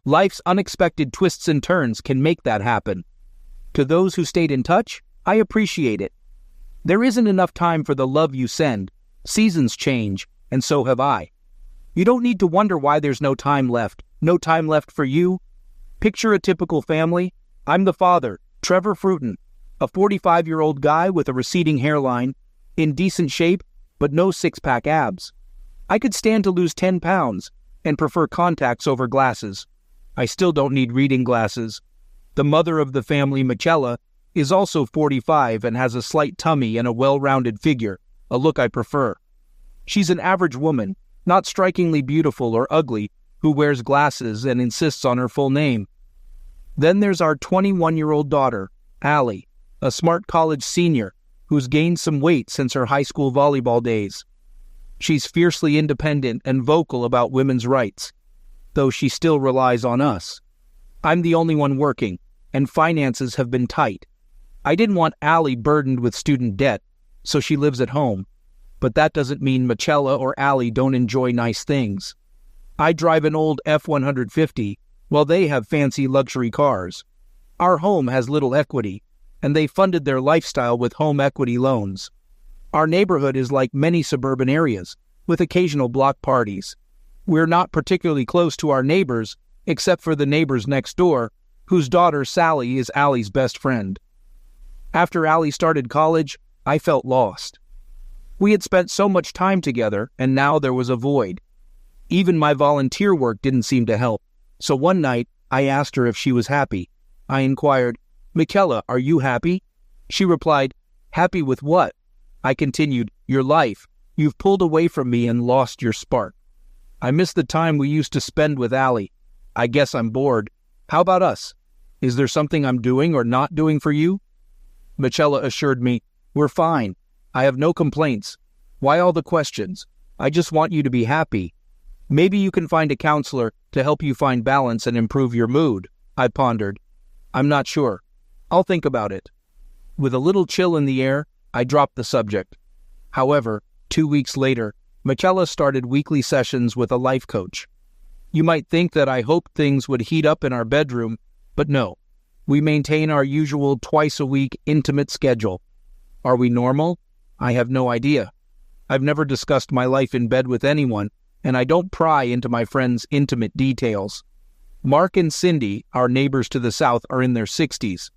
Life's unexpected twists and turns can make that happen. To those who stayed in touch, I appreciate it. There isn't enough time for the love you send. Seasons change, and so have I. You don't need to wonder why there's no time left. No time left for you. Picture a typical family. I'm the father, Trevor Fruiton, a 45-year-old guy with a receding hairline, in decent shape, but no six-pack abs. I could stand to lose 10 pounds and prefer contacts over glasses. I still don't need reading glasses. The mother of the family, Michela, is also 45 and has a slight tummy and a well-rounded figure, a look I prefer. She's an average woman, not strikingly beautiful or ugly, who wears glasses and insists on her full name. Then there's our 21-year-old daughter, Allie, a smart college senior who's gained some weight since her high school volleyball days. She's fiercely independent and vocal about women's rights, though she still relies on us. I'm the only one working, and finances have been tight. I didn't want Allie burdened with student debt, so she lives at home. But that doesn't mean Michela or Allie don't enjoy nice things. I drive an old F-150, while they have fancy luxury cars. Our home has little equity, and they funded their lifestyle with home equity loans. Our neighborhood is like many suburban areas, with occasional block parties. We're not particularly close to our neighbors, except for the neighbors next door, whose daughter Sally is Allie's best friend. After Allie started college, I felt lost. We had spent so much time together, and now there was a void. Even my volunteer work didn't seem to help, so one night I asked her if she was happy. I inquired, "Michela, are you happy?" She replied, "Happy with what?" I continued, "Your life. You've pulled away from me and lost your spark. I miss the time we used to spend with Allie. I guess I'm bored. How about us? Is there something I'm doing or not doing for you?" Michela assured me, "We're fine. I have no complaints. Why all the questions? I just want you to be happy. Maybe you can find a counselor to help you find balance and improve your mood." I pondered. "I'm not sure. I'll think about it." With a little chill in the air, I dropped the subject. However, 2 weeks later, Michela started weekly sessions with a life coach. You might think that I hoped things would heat up in our bedroom, but no. We maintain our usual twice-a-week intimate schedule. Are we normal? I have no idea. I've never discussed my life in bed with anyone, and I don't pry into my friends' intimate details. Mark and Cindy, our neighbors to the south, are in their 60s.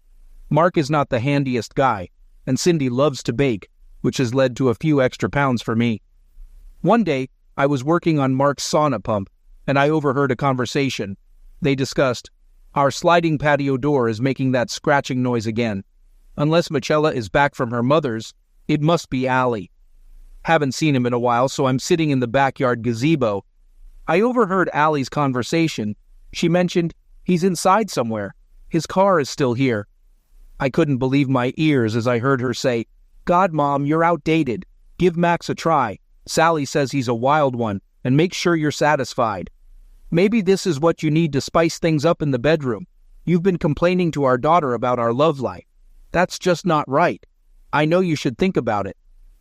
Mark is not the handiest guy, and Cindy loves to bake, which has led to a few extra pounds for me. One day, I was working on Mark's sauna pump, and I overheard a conversation. They discussed, "Our sliding patio door is making that scratching noise again. Unless Michela is back from her mother's, it must be Allie. Haven't seen him in a while, so I'm sitting in the backyard gazebo. I overheard Allie's conversation. She mentioned, he's inside somewhere. His car is still here. I couldn't believe my ears as I heard her say, "God, Mom, you're outdated. Give Max a try. Sally says he's a wild one, and make sure you're satisfied." Maybe this is what you need to spice things up in the bedroom. You've been complaining to our daughter about our love life. That's just not right. I know you should think about it.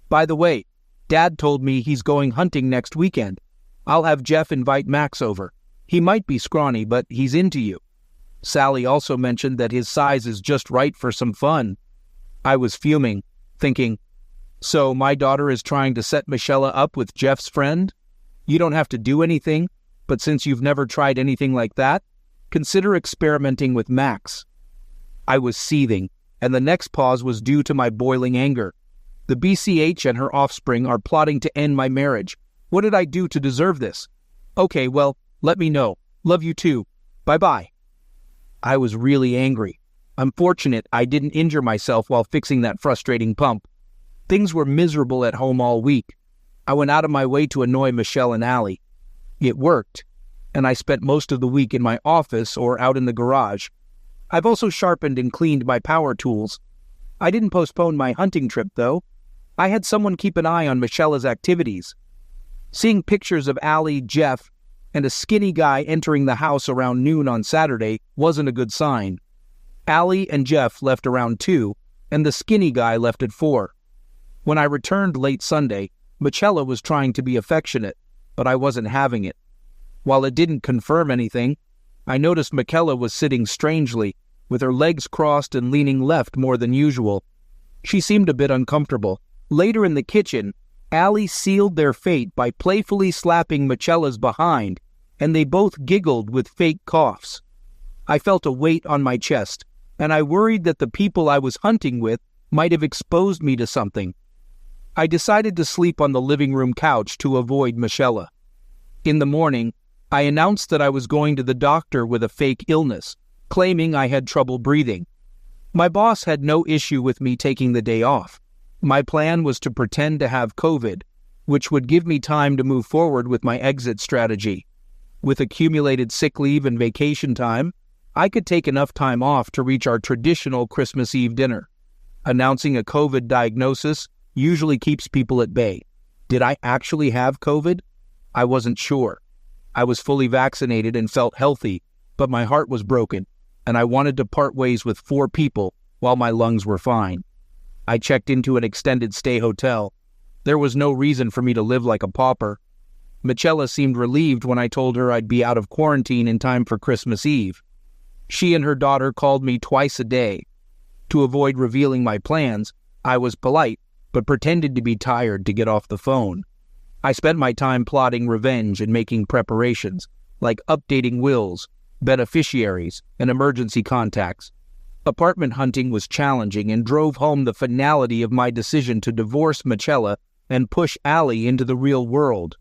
By the way, Dad told me he's going hunting next weekend. I'll have Jeff invite Max over. He might be scrawny, but he's into you. Sally also mentioned that his size is just right for some fun. I was fuming, thinking, so my daughter is trying to set Michela up with Jeff's friend? You don't have to do anything, but since you've never tried anything like that, consider experimenting with Max. I was seething, and the next pause was due to my boiling anger. The BCH and her offspring are plotting to end my marriage. What did I do to deserve this? Okay, well, let me know. Love you too. Bye-bye. I was really angry. I'm fortunate I didn't injure myself while fixing that frustrating pump. Things were miserable at home all week. I went out of my way to annoy Michelle and Allie. It worked, and I spent most of the week in my office or out in the garage. I've also sharpened and cleaned my power tools. I didn't postpone my hunting trip, though. I had someone keep an eye on Michela's activities. Seeing pictures of Allie, Jeff, and a skinny guy entering the house around noon on Saturday wasn't a good sign. Allie and Jeff left around 2, and the skinny guy left at 4. When I returned late Sunday, Michela was trying to be affectionate, but I wasn't having it. While it didn't confirm anything, I noticed Michaela was sitting strangely, with her legs crossed and leaning left more than usual. She seemed a bit uncomfortable. Later in the kitchen, Allie sealed their fate by playfully slapping Michaela's behind, and they both giggled with fake coughs. I felt a weight on my chest, and I worried that the people I was hunting with might have exposed me to something. I decided to sleep on the living room couch to avoid Michaela. In the morning, I announced that I was going to the doctor with a fake illness, claiming I had trouble breathing. My boss had no issue with me taking the day off. My plan was to pretend to have COVID, which would give me time to move forward with my exit strategy. With accumulated sick leave and vacation time, I could take enough time off to reach our traditional Christmas Eve dinner. Announcing a COVID diagnosis usually keeps people at bay. Did I actually have COVID? I wasn't sure. I was fully vaccinated and felt healthy, but my heart was broken, and I wanted to part ways with 4 people while my lungs were fine. I checked into an extended stay hotel. There was no reason for me to live like a pauper. Michaela seemed relieved when I told her I'd be out of quarantine in time for Christmas Eve. She and her daughter called me twice a day. To avoid revealing my plans, I was polite, but pretended to be tired to get off the phone. I spent my time plotting revenge and making preparations, like updating wills, beneficiaries, and emergency contacts. Apartment hunting was challenging and drove home the finality of my decision to divorce Michaela and push Allie into the real world.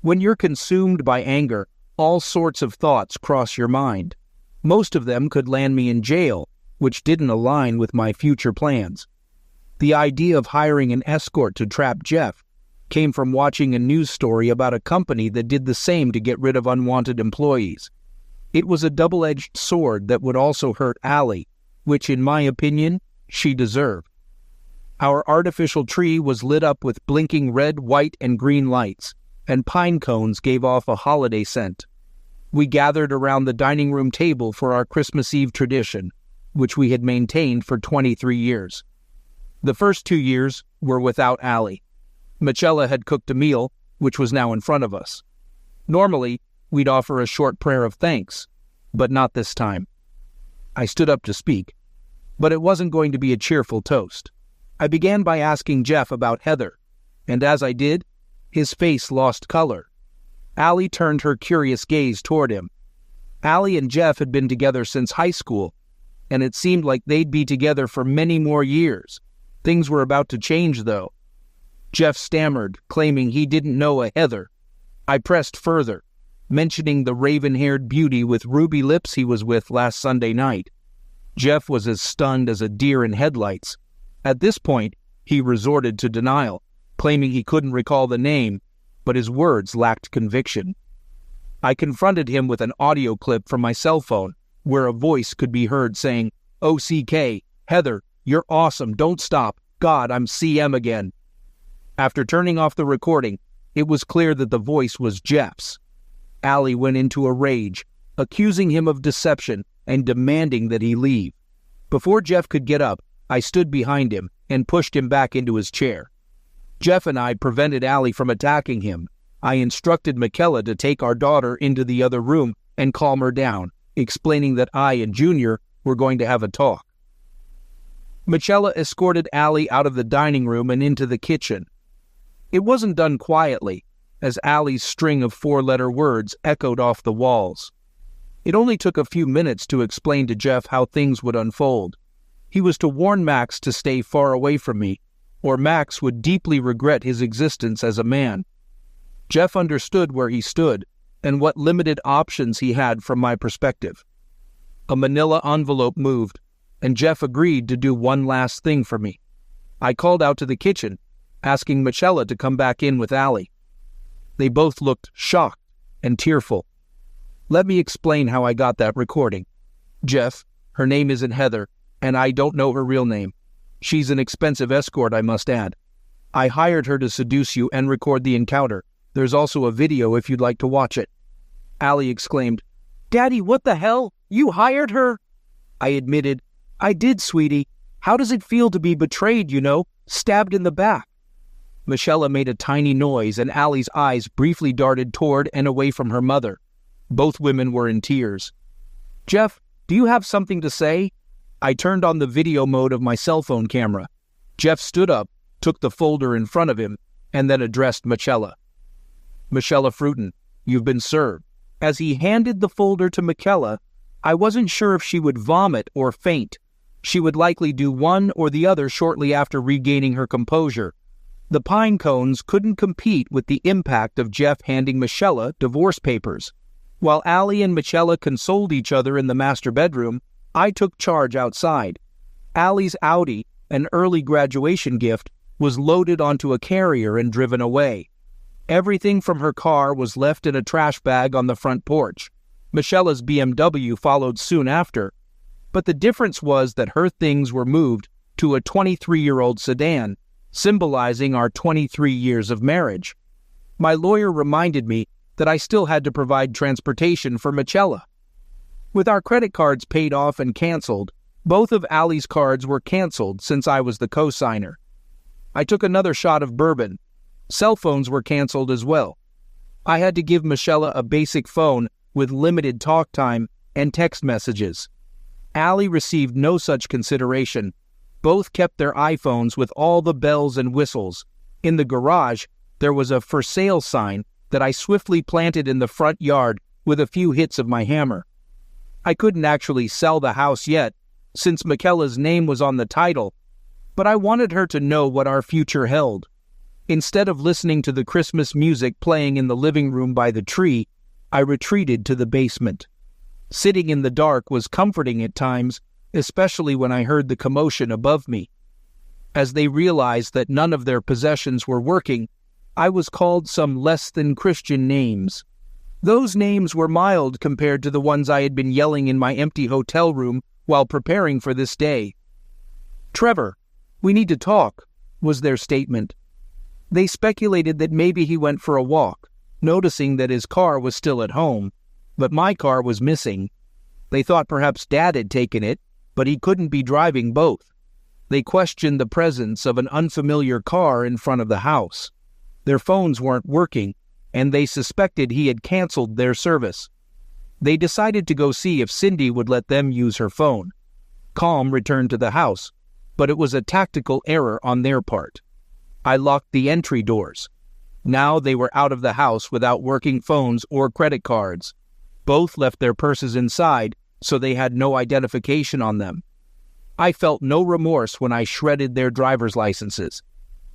When you're consumed by anger, all sorts of thoughts cross your mind. Most of them could land me in jail, which didn't align with my future plans. The idea of hiring an escort to trap Jeff came from watching a news story about a company that did the same to get rid of unwanted employees. It was a double-edged sword that would also hurt Allie, which, in my opinion, she deserved. Our artificial tree was lit up with blinking red, white, and green lights, and pine cones gave off a holiday scent. We gathered around the dining room table for our Christmas Eve tradition, which we had maintained for 23 years. The first 2 years were without Allie. Michaela had cooked a meal, which was now in front of us. Normally, we'd offer a short prayer of thanks, but not this time. I stood up to speak, but it wasn't going to be a cheerful toast. I began by asking Jeff about Heather, and as I did, his face lost color. Allie turned her curious gaze toward him. Allie and Jeff had been together since high school, and it seemed like they'd be together for many more years. Things were about to change, though. Jeff stammered, claiming he didn't know a Heather. I pressed further, mentioning the raven-haired beauty with ruby lips he was with last Sunday night. Jeff was as stunned as a deer in headlights. At this point, he resorted to denial, claiming he couldn't recall the name, but his words lacked conviction. I confronted him with an audio clip from my cell phone, where a voice could be heard saying, "OCK, Heather, you're awesome, don't stop. God, I'm CM again." After turning off the recording, it was clear that the voice was Jeff's. Allie went into a rage, accusing him of deception and demanding that he leave. Before Jeff could get up, I stood behind him and pushed him back into his chair. Jeff and I prevented Allie from attacking him. I instructed Michaela to take our daughter into the other room and calm her down, explaining that I and Junior were going to have a talk. Michaela escorted Allie out of the dining room and into the kitchen. It wasn't done quietly, as Allie's string of 4-letter words echoed off the walls. It only took a few minutes to explain to Jeff how things would unfold. He was to warn Max to stay far away from me, or Max would deeply regret his existence as a man. Jeff understood where he stood and what limited options he had from my perspective. A manila envelope moved, and Jeff agreed to do one last thing for me. I called out to the kitchen, asking Michaela to come back in with Allie. They both looked shocked and tearful. Let me explain how I got that recording. Jeff, her name isn't Heather, and I don't know her real name. She's an expensive escort, I must add. I hired her to seduce you and record the encounter. There's also a video if you'd like to watch it. Allie exclaimed, "Daddy, what the hell? You hired her?" I admitted, "I did, sweetie. How does it feel to be betrayed, stabbed in the back?" Michaela made a tiny noise, and Allie's eyes briefly darted toward and away from her mother. Both women were in tears. "Jeff, do you have something to say?" I turned on the video mode of my cell phone camera. Jeff stood up, took the folder in front of him, and then addressed Michelle. "Michelle Fruiton, you've been served." As he handed the folder to Michelle, I wasn't sure if she would vomit or faint. She would likely do one or the other shortly after regaining her composure. The pine cones couldn't compete with the impact of Jeff handing Michelle divorce papers. While Allie and Michelle consoled each other in the master bedroom, I took charge outside. Allie's Audi, an early graduation gift, was loaded onto a carrier and driven away. Everything from her car was left in a trash bag on the front porch. Michelle's BMW followed soon after, but the difference was that her things were moved to a 23-year-old sedan, symbolizing our 23 years of marriage. My lawyer reminded me that I still had to provide transportation for Michelle. With our credit cards paid off and canceled, both of Allie's cards were canceled since I was the co-signer. I took another shot of bourbon. Cell phones were canceled as well. I had to give Michelle a basic phone with limited talk time and text messages. Allie received no such consideration. Both kept their iPhones with all the bells and whistles. In the garage, there was a for sale sign that I swiftly planted in the front yard with a few hits of my hammer. I couldn't actually sell the house yet, since Michaela's name was on the title, but I wanted her to know what our future held. Instead of listening to the Christmas music playing in the living room by the tree, I retreated to the basement. Sitting in the dark was comforting at times, especially when I heard the commotion above me. As they realized that none of their possessions were working, I was called some less-than-Christian names. Those names were mild compared to the ones I had been yelling in my empty hotel room while preparing for this day. "Trevor, we need to talk," was their statement. They speculated that maybe he went for a walk, noticing that his car was still at home, but my car was missing. They thought perhaps Dad had taken it, but he couldn't be driving both. They questioned the presence of an unfamiliar car in front of the house. Their phones weren't working, and they suspected he had canceled their service. They decided to go see if Cindy would let them use her phone. Calm returned to the house, but it was a tactical error on their part. I locked the entry doors. Now they were out of the house without working phones or credit cards. Both left their purses inside, so they had no identification on them. I felt no remorse when I shredded their driver's licenses.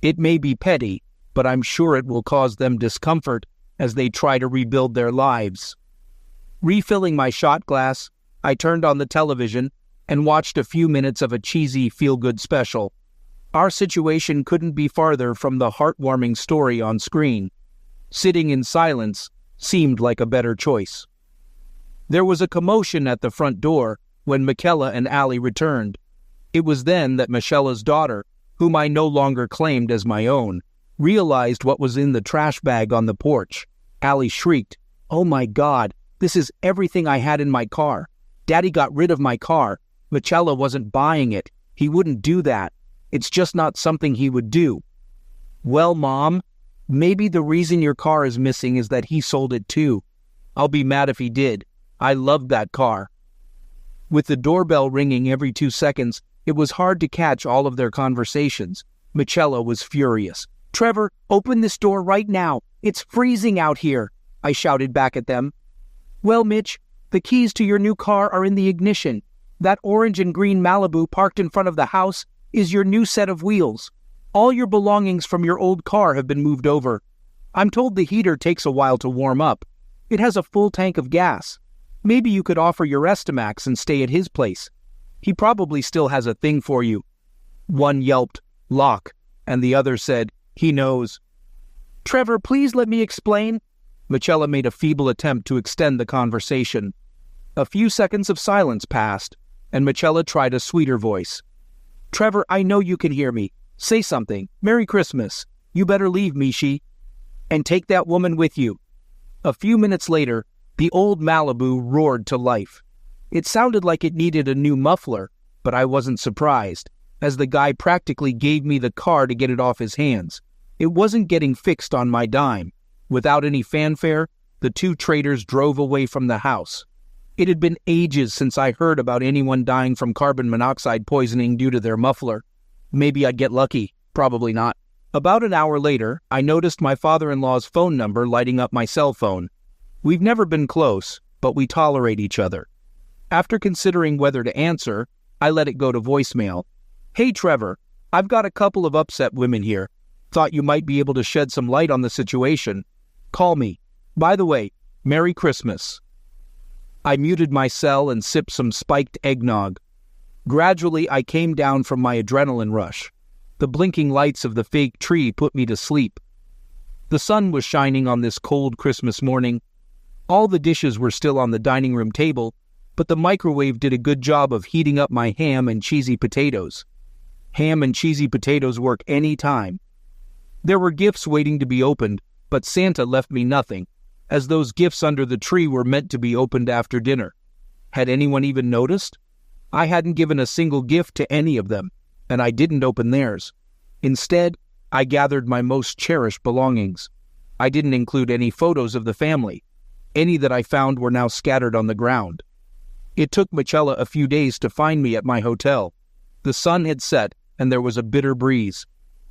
It may be petty, but I'm sure it will cause them discomfort as they try to rebuild their lives. Refilling my shot glass, I turned on the television and watched a few minutes of a cheesy feel-good special. Our situation couldn't be farther from the heartwarming story on screen. Sitting in silence seemed like a better choice. There was a commotion at the front door when Michelle and Allie returned. It was then that Michelle's daughter, whom I no longer claimed as my own, realized what was in the trash bag on the porch. Allie shrieked, "Oh my God, this is everything I had in my car. Daddy got rid of my car. Michelle wasn't buying it. He wouldn't do that. It's just not something he would do." "Well, Mom, maybe the reason your car is missing is that he sold it too. I'll be mad if he did. I loved that car." With the doorbell ringing every 2 seconds, it was hard to catch all of their conversations. Michelle was furious. "Trevor, open this door right now. It's freezing out here," I shouted back at them. "Well, Mitch, the keys to your new car are in the ignition. That orange and green Malibu parked in front of the house is your new set of wheels. All your belongings from your old car have been moved over. I'm told the heater takes a while to warm up. It has a full tank of gas. Maybe you could offer your Estimax and stay at his place. He probably still has a thing for you." One yelped, "Lock," and the other said, "He knows." "Trevor, please let me explain." Michelle made a feeble attempt to extend the conversation. A few seconds of silence passed, and Michelle tried a sweeter voice. "Trevor, I know you can hear me. Say something. Merry Christmas. You better leave, Mishi. And take that woman with you." A few minutes later, the old Malibu roared to life. It sounded like it needed a new muffler, but I wasn't surprised, as the guy practically gave me the car to get it off his hands. It wasn't getting fixed on my dime. Without any fanfare, the two traders drove away from the house. It had been ages since I heard about anyone dying from carbon monoxide poisoning due to their muffler. Maybe I'd get lucky. Probably not. About an hour later, I noticed my father-in-law's phone number lighting up my cell phone. We've never been close, but we tolerate each other. After considering whether to answer, I let it go to voicemail. Hey Trevor, I've got a couple of upset women here. Thought you might be able to shed some light on the situation. Call me. By the way, Merry Christmas. I muted my cell and sipped some spiked eggnog. Gradually, I came down from my adrenaline rush. The blinking lights of the fake tree put me to sleep. The sun was shining on this cold Christmas morning. All the dishes were still on the dining room table, but the microwave did a good job of heating up my ham and cheesy potatoes. Ham and cheesy potatoes work any time. There were gifts waiting to be opened, but Santa left me nothing, as those gifts under the tree were meant to be opened after dinner. Had anyone even noticed? I hadn't given a single gift to any of them, and I didn't open theirs. Instead, I gathered my most cherished belongings. I didn't include any photos of the family. Any that I found were now scattered on the ground. It took Michela a few days to find me at my hotel. The sun had set, and there was a bitter breeze.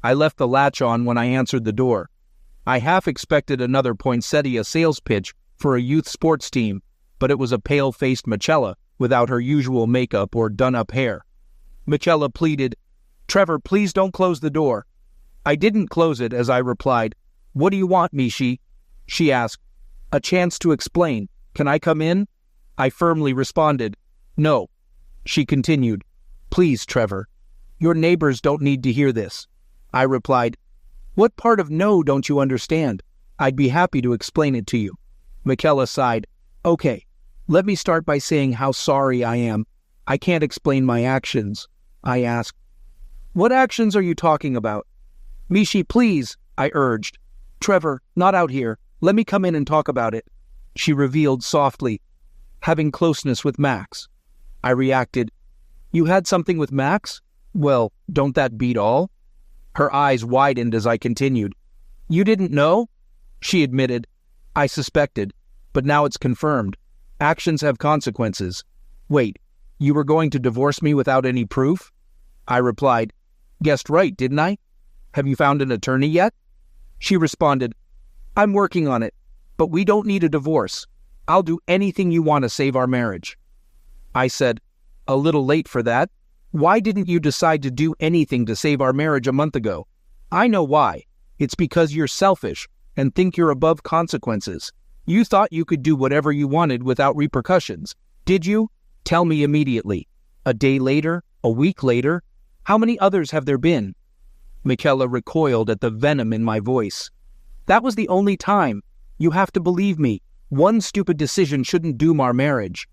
I left the latch on when I answered the door. I half expected another poinsettia sales pitch for a youth sports team, but it was a pale-faced Michela without her usual makeup or done-up hair. Michela pleaded, "Trevor, please don't close the door." I didn't close it as I replied, "What do you want, Mishi?" She asked, "A chance to explain. Can I come in?" I firmly responded, "No." She continued, "Please, Trevor. Your neighbors don't need to hear this." I replied, "What part of no don't you understand? I'd be happy to explain it to you." Michela sighed, "Okay, let me start by saying how sorry I am. I can't explain my actions." I asked, "What actions are you talking about?" "Mishi, please," I urged. "Trevor, not out here. Let me come in and talk about it." She revealed softly, "Having closeness with Max." I reacted, "You had something with Max? Well, don't that beat all?" Her eyes widened as I continued. "You didn't know?" She admitted, "I suspected, but now it's confirmed. Actions have consequences. Wait, you were going to divorce me without any proof?" I replied, "Guessed right, didn't I? Have you found an attorney yet?" She responded, "I'm working on it, but we don't need a divorce. I'll do anything you want to save our marriage." I said, "A little late for that. Why didn't you decide to do anything to save our marriage a month ago?" "I know why. It's because you're selfish and think you're above consequences. You thought you could do whatever you wanted without repercussions. Did you? Tell me immediately. A day later? A week later? How many others have there been?" Michela recoiled at the venom in my voice. "That was the only time. You have to believe me. One stupid decision shouldn't doom our marriage."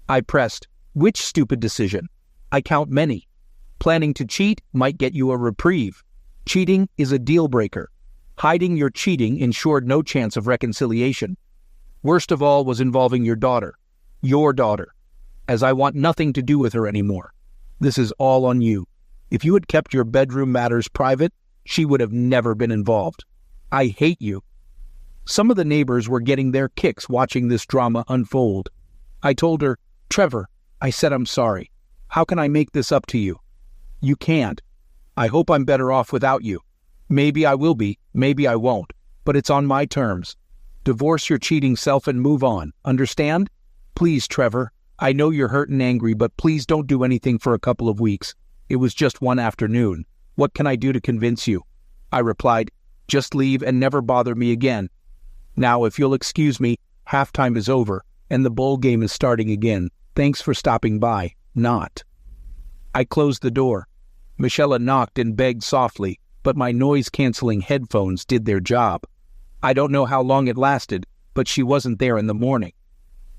I pressed, "Which stupid decision?" "I count many. Planning to cheat might get you a reprieve. Cheating is a deal breaker. Hiding your cheating ensured no chance of reconciliation. Worst of all was involving your daughter, as I want nothing to do with her anymore. This is all on you. If you had kept your bedroom matters private, she would have never been involved. I hate you." Some of the neighbors were getting their kicks watching this drama unfold. I told her, "Trevor, I said I'm sorry. How can I make this up to you?" "You can't. I hope I'm better off without you. Maybe I will be, maybe I won't, but it's on my terms. Divorce your cheating self and move on, understand? Please, Trevor, I know you're hurt and angry, but please don't do anything for a couple of weeks. It was just one afternoon. What can I do to convince you?" I replied, "Just leave and never bother me again. Now, if you'll excuse me, halftime is over, and the bowl game is starting again. Thanks for stopping by. Not." I closed the door. Michela knocked and begged softly, but my noise-canceling headphones did their job. I don't know how long it lasted, but she wasn't there in the morning.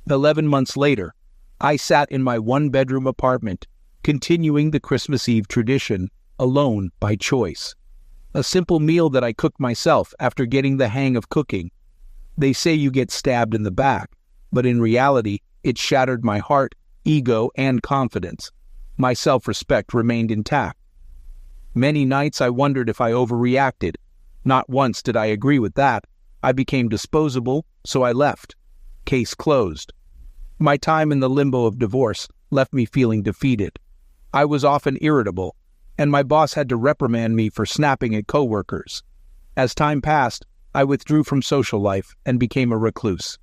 11 months later, I sat in my one-bedroom apartment, continuing the Christmas Eve tradition, alone by choice. A simple meal that I cooked myself after getting the hang of cooking. They say you get stabbed in the back, but in reality, it shattered my heart, ego, and confidence. My self-respect remained intact. Many nights I wondered if I overreacted. Not once did I agree with that. I became disposable, so I left. Case closed. My time in the limbo of divorce left me feeling defeated. I was often irritable, and my boss had to reprimand me for snapping at coworkers. As time passed, I withdrew from social life and became a recluse.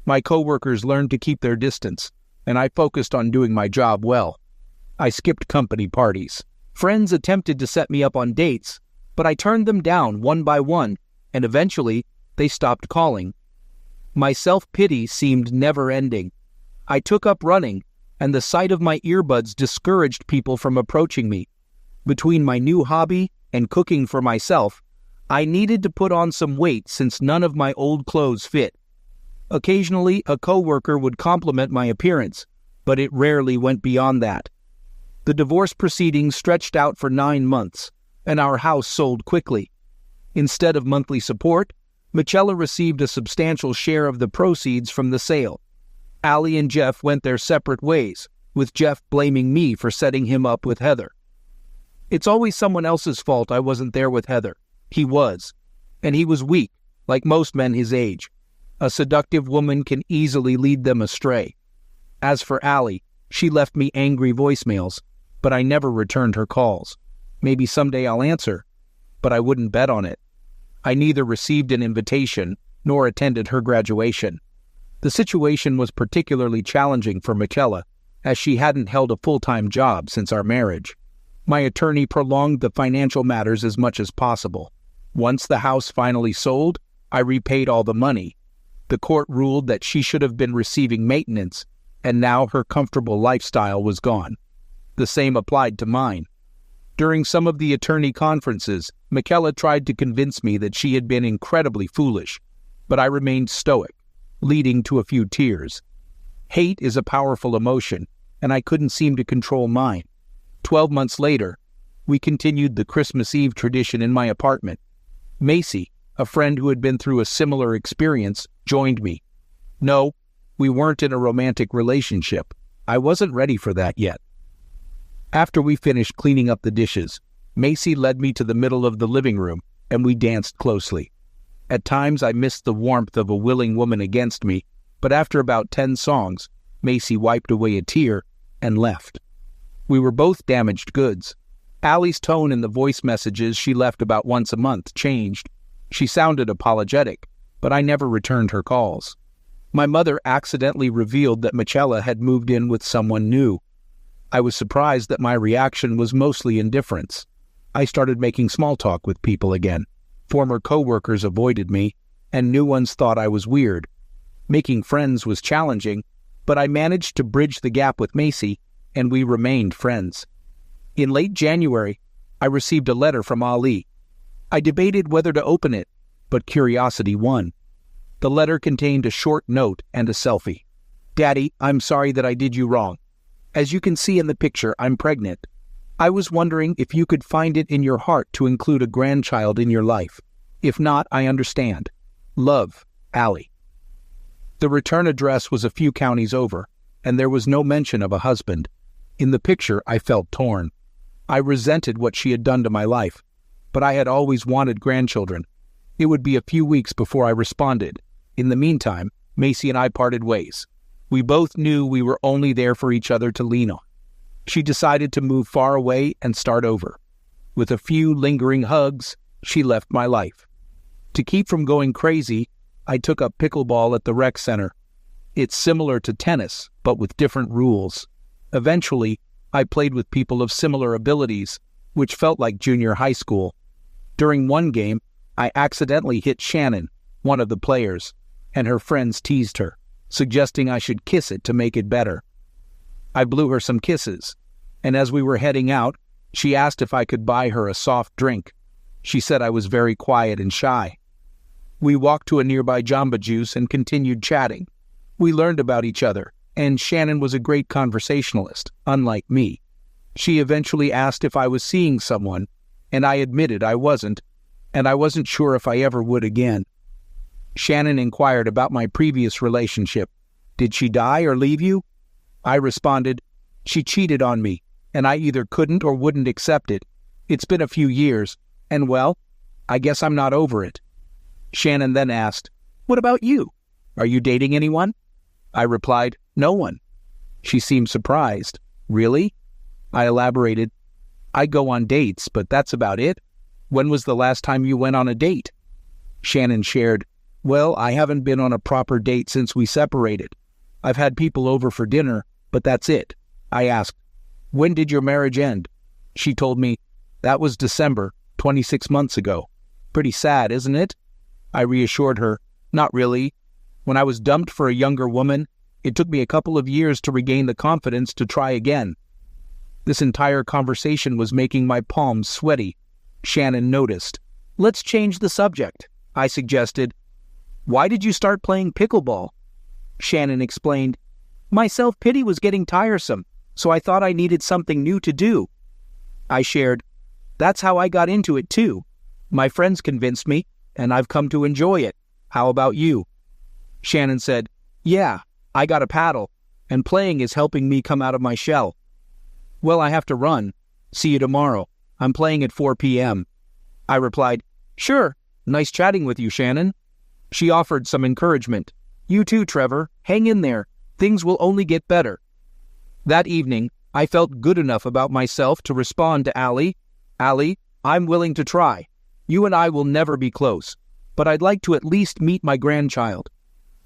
My coworkers learned to keep their distance, and I focused on doing my job well. I skipped company parties. Friends attempted to set me up on dates, but I turned them down one by one, and eventually they stopped calling. My self-pity seemed never-ending. I took up running, and the sight of my earbuds discouraged people from approaching me. Between my new hobby and cooking for myself, I needed to put on some weight since none of my old clothes fit. Occasionally, a coworker would compliment my appearance, but it rarely went beyond that. The divorce proceedings stretched out for 9 months, and our house sold quickly. Instead of monthly support, Michela received a substantial share of the proceeds from the sale. Allie and Jeff went their separate ways, with Jeff blaming me for setting him up with Heather. It's always someone else's fault I wasn't there with Heather. He was. And he was weak, like most men his age. A seductive woman can easily lead them astray. As for Allie, she left me angry voicemails, but I never returned her calls. Maybe someday I'll answer, but I wouldn't bet on it. I neither received an invitation nor attended her graduation. The situation was particularly challenging for Michela, as she hadn't held a full-time job since our marriage. My attorney prolonged the financial matters as much as possible. Once the house finally sold, I repaid all the money. The court ruled that she should have been receiving maintenance, and now her comfortable lifestyle was gone. The same applied to mine. During some of the attorney conferences, Michela tried to convince me that she had been incredibly foolish, but I remained stoic, leading to a few tears. Hate is a powerful emotion, and I couldn't seem to control mine. 12 months later, we continued the Christmas Eve tradition in my apartment. Macy, a friend who had been through a similar experience, joined me. No, we weren't in a romantic relationship. I wasn't ready for that yet. After we finished cleaning up the dishes, Macy led me to the middle of the living room, and we danced closely. At times I missed the warmth of a willing woman against me, but after about 10 songs, Macy wiped away a tear and left. We were both damaged goods. Allie's tone in the voice messages she left about once a month changed. She sounded apologetic, but I never returned her calls. My mother accidentally revealed that Michela had moved in with someone new. I was surprised that my reaction was mostly indifference. I started making small talk with people again. Former coworkers avoided me, and new ones thought I was weird. Making friends was challenging, but I managed to bridge the gap with Macy, and we remained friends. In late January, I received a letter from Ali. I debated whether to open it, but curiosity won. The letter contained a short note and a selfie. "Daddy, I'm sorry that I did you wrong. As you can see in the picture, I'm pregnant. I was wondering if you could find it in your heart to include a grandchild in your life. If not, I understand. Love, Allie." The return address was a few counties over, and there was no mention of a husband. In the picture, I felt torn. I resented what she had done to my life, but I had always wanted grandchildren. It would be a few weeks before I responded. In the meantime, Macy and I parted ways. We both knew we were only there for each other to lean on. She decided to move far away and start over. With a few lingering hugs, she left my life. To keep from going crazy, I took up pickleball at the rec center. It's similar to tennis, but with different rules. Eventually, I played with people of similar abilities, which felt like junior high school. During one game, I accidentally hit Shannon, one of the players, and her friends teased her, suggesting I should kiss it to make it better. I blew her some kisses, and as we were heading out, she asked if I could buy her a soft drink. She said I was very quiet and shy. We walked to a nearby Jamba Juice and continued chatting. We learned about each other, and Shannon was a great conversationalist, unlike me. She eventually asked if I was seeing someone, and I admitted I wasn't, and I wasn't sure if I ever would again. Shannon inquired about my previous relationship. "Did she die or leave you?" I responded, "She cheated on me, and I either couldn't or wouldn't accept it. It's been a few years, and well, I guess I'm not over it." Shannon then asked, "What about you? Are you dating anyone?" I replied, No one. She seemed surprised. Really? I elaborated. I go on dates, but that's about it. When was the last time you went on a date? Shannon shared, Well, I haven't been on a proper date since we separated. I've had people over for dinner, but that's it. I asked, When did your marriage end? She told me, That was December, 26 months ago. Pretty sad, isn't it? I reassured her, Not really. When I was dumped for a younger woman, it took me a couple of years to regain the confidence to try again. This entire conversation was making my palms sweaty. Shannon noticed. Let's change the subject, I suggested. Why did you start playing pickleball? Shannon explained. My self-pity was getting tiresome, so I thought I needed something new to do. I shared. That's how I got into it too. My friends convinced me, and I've come to enjoy it. How about you? Shannon said, Yeah, I got a paddle, and playing is helping me come out of my shell. Well, I have to run. See you tomorrow. I'm playing at 4 p.m. I replied, Sure. Nice chatting with you, Shannon. She offered some encouragement. You too, Trevor. Hang in there. Things will only get better. That evening, I felt good enough about myself to respond to Allie. Allie, I'm willing to try. You and I will never be close, but I'd like to at least meet my grandchild.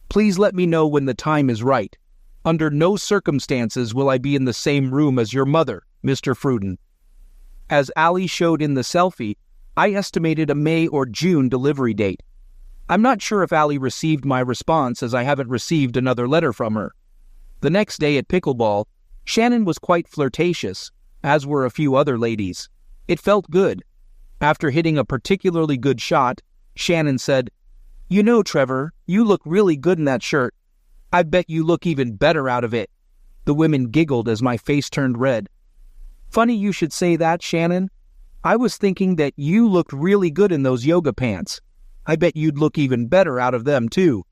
Please let me know when the time is right. Under no circumstances will I be in the same room as your mother, Mr. Fruden. As Allie showed in the selfie, I estimated a May or June delivery date. I'm not sure if Allie received my response, as I haven't received another letter from her. The next day at pickleball, Shannon was quite flirtatious, as were a few other ladies. It felt good. After hitting a particularly good shot, Shannon said, You know, Trevor, you look really good in that shirt. I bet you look even better out of it. The women giggled as my face turned red. Funny you should say that, Shannon. I was thinking that you looked really good in those yoga pants. I bet you'd look even better out of them, too.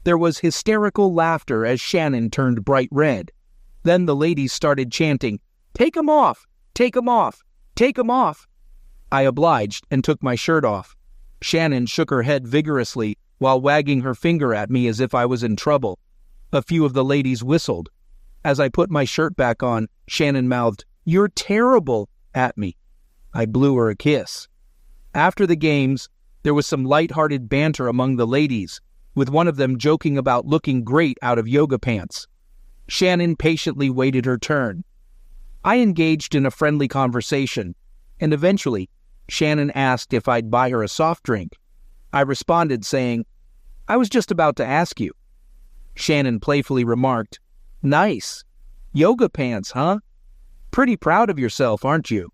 There was hysterical laughter as Shannon turned bright red. Then the ladies started chanting, Take 'em off! Take 'em off! Take 'em off! I obliged and took my shirt off. Shannon shook her head vigorously while wagging her finger at me as if I was in trouble. A few of the ladies whistled. As I put my shirt back on, Shannon mouthed, You're terrible, at me. I blew her a kiss. After the games, there was some light-hearted banter among the ladies, with one of them joking about looking great out of yoga pants. Shannon patiently waited her turn. I engaged in a friendly conversation, and eventually, Shannon asked if I'd buy her a soft drink. I responded saying, I was just about to ask you. Shannon playfully remarked, Nice. Yoga pants, huh? Pretty proud of yourself, aren't you?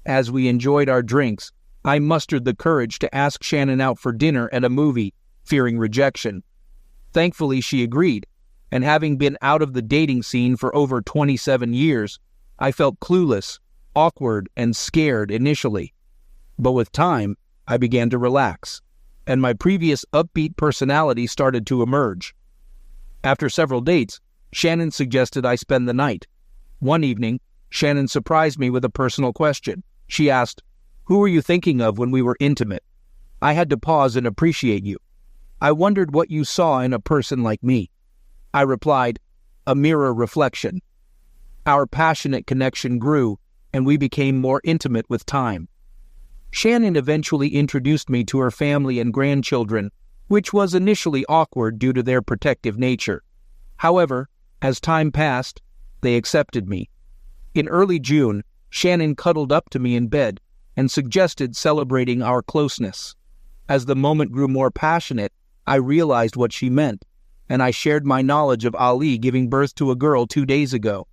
As we enjoyed our drinks, I mustered the courage to ask Shannon out for dinner and a movie, fearing rejection. Thankfully, she agreed, and having been out of the dating scene for over 27 years, I felt clueless, awkward, and scared initially. But with time, I began to relax, and my previous upbeat personality started to emerge. After several dates, Shannon suggested I spend the night. One evening, Shannon surprised me with a personal question. She asked, Who were you thinking of when we were intimate? I had to pause and appreciate you. I wondered what you saw in a person like me. I replied, A mirror reflection. Our passionate connection grew, and we became more intimate with time. Shannon eventually introduced me to her family and grandchildren, which was initially awkward due to their protective nature. However, as time passed, they accepted me. In early June, Shannon cuddled up to me in bed and suggested celebrating our closeness. As the moment grew more passionate, I realized what she meant, and I shared my knowledge of Ali giving birth to a girl 2 days ago.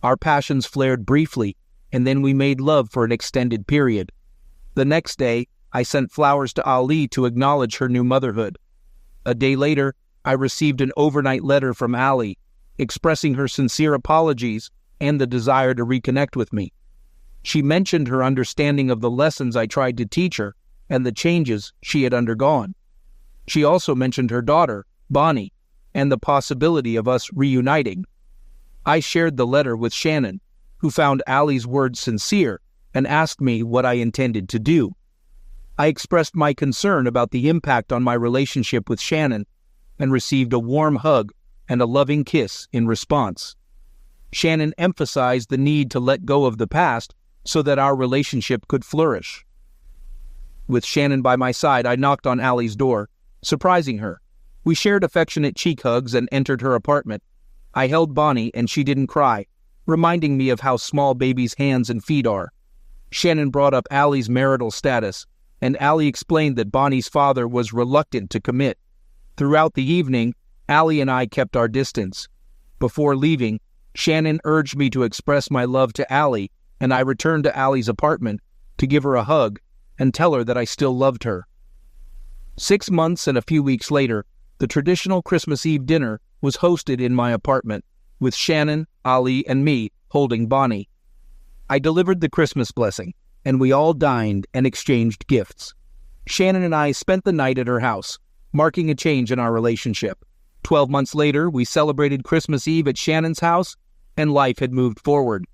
Our passions flared briefly, and then we made love for an extended period. The next day, I sent flowers to Ali to acknowledge her new motherhood. A day later, I received an overnight letter from Ali, expressing her sincere apologies and the desire to reconnect with me. She mentioned her understanding of the lessons I tried to teach her and the changes she had undergone. She also mentioned her daughter, Bonnie, and the possibility of us reuniting. I shared the letter with Shannon, who found Ali's words sincere and asked me what I intended to do. I expressed my concern about the impact on my relationship with Shannon and received a warm hug and a loving kiss in response. Shannon emphasized the need to let go of the past so that our relationship could flourish. With Shannon by my side, I knocked on Allie's door, surprising her. We shared affectionate cheek hugs and entered her apartment. I held Bonnie and she didn't cry, reminding me of how small babies' hands and feet are. Shannon brought up Allie's marital status, and Allie explained that Bonnie's father was reluctant to commit. Throughout the evening, Allie and I kept our distance. Before leaving, Shannon urged me to express my love to Allie, and I returned to Allie's apartment to give her a hug and tell her that I still loved her. 6 months and a few weeks later, the traditional Christmas Eve dinner was hosted in my apartment, with Shannon, Allie, and me holding Bonnie. I delivered the Christmas blessing, and we all dined and exchanged gifts. Shannon and I spent the night at her house, marking a change in our relationship. 12 months later, we celebrated Christmas Eve at Shannon's house, and life had moved forward.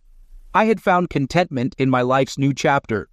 I had found contentment in my life's new chapter,